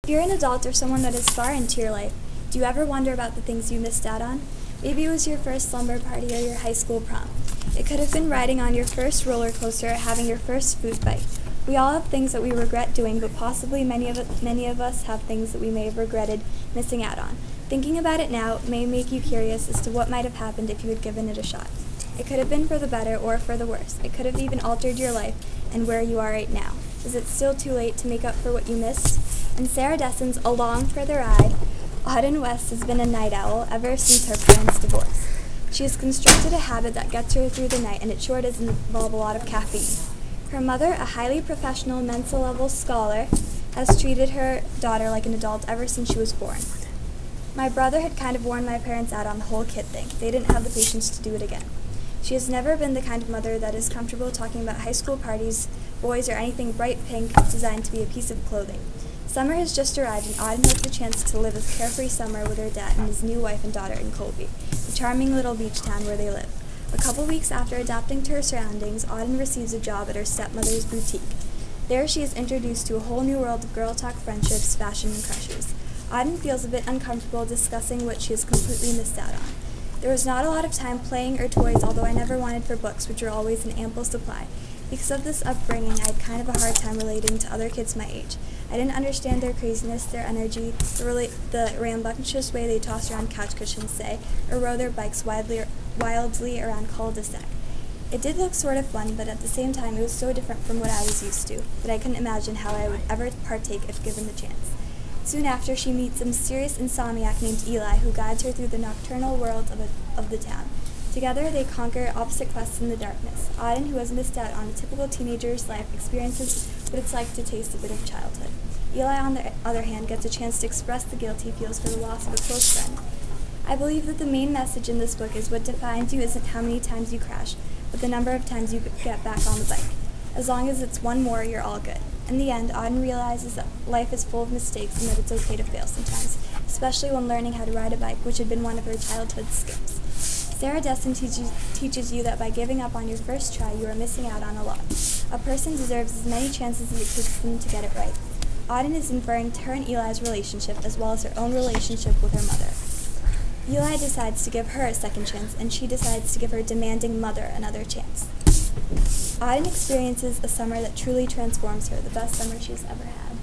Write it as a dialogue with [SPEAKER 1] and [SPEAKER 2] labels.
[SPEAKER 1] If you're an adult or someone that is far into your life, do you ever wonder about the things you missed out on? Maybe it was your first slumber party or your high school prom. It could have been riding on your first roller coaster or having your first food fight. We all have things that we regret doing, but possibly many of us have things that we may have regretted missing out on. Thinking about it now may make you curious as to what might have happened if you had given it a shot. It could have been for the better or for the worse. It could have even altered your life and where you are right now. Is it still too late to make up for what you missed? In Sarah Dessen's Along for the Ride, Auden West has been a night owl ever since her parents' divorce. She has constructed a habit that gets her through the night, and it sure does involve a lot of caffeine. Her mother, a highly professional Mensa-level scholar, has treated her daughter like an adult ever since she was born. My brother had kind of worn my parents out on the whole kid thing. They didn't have the patience to do it again. She has never been the kind of mother that is comfortable talking about high school parties, boys, or anything bright pink designed to be a piece of clothing. Summer has just arrived, and Auden has the chance to live a carefree summer with her dad and his new wife and daughter in Colby, the charming little beach town where they live. A couple weeks after adapting to her surroundings, Auden receives a job at her stepmother's boutique. There she is introduced to a whole new world of girl talk, friendships, fashion, and crushes. Auden feels a bit uncomfortable discussing what she has completely missed out on. There was not a lot of time playing or toys, although I never wanted for books, which were always in ample supply. Because of this upbringing, I had kind of a hard time relating to other kids my age. I didn't understand their craziness, their energy, the rambunctious way they toss around couch cushions, say, or row their bikes wildly around cul-de-sac. It did look sort of fun, but at the same time it was so different from what I was used to, that I couldn't imagine how I would ever partake if given the chance. Soon after, she meets a mysterious insomniac named Eli, who guides her through the nocturnal world of the town. Together, they conquer opposite quests in the darkness. Auden, who has missed out on a typical teenager's life, experiences what it's like to taste a bit of childhood. Eli, on the other hand, gets a chance to express the guilt he feels for the loss of a close friend. I believe that the main message in this book is what defines you isn't how many times you crash, but the number of times you get back on the bike. As long as it's one more, you're all good. In the end, Auden realizes that life is full of mistakes and that it's okay to fail sometimes, especially when learning how to ride a bike, which had been one of her childhood skips. Sarah Dessen teaches you that by giving up on your first try, you are missing out on a lot. A person deserves as many chances as it takes them to get it right. Auden is inferring to her and Eli's relationship as well as her own relationship with her mother. Eli decides to give her a second chance, and she decides to give her demanding mother another chance. Auden experiences a summer that truly transforms her, the best summer she's ever had.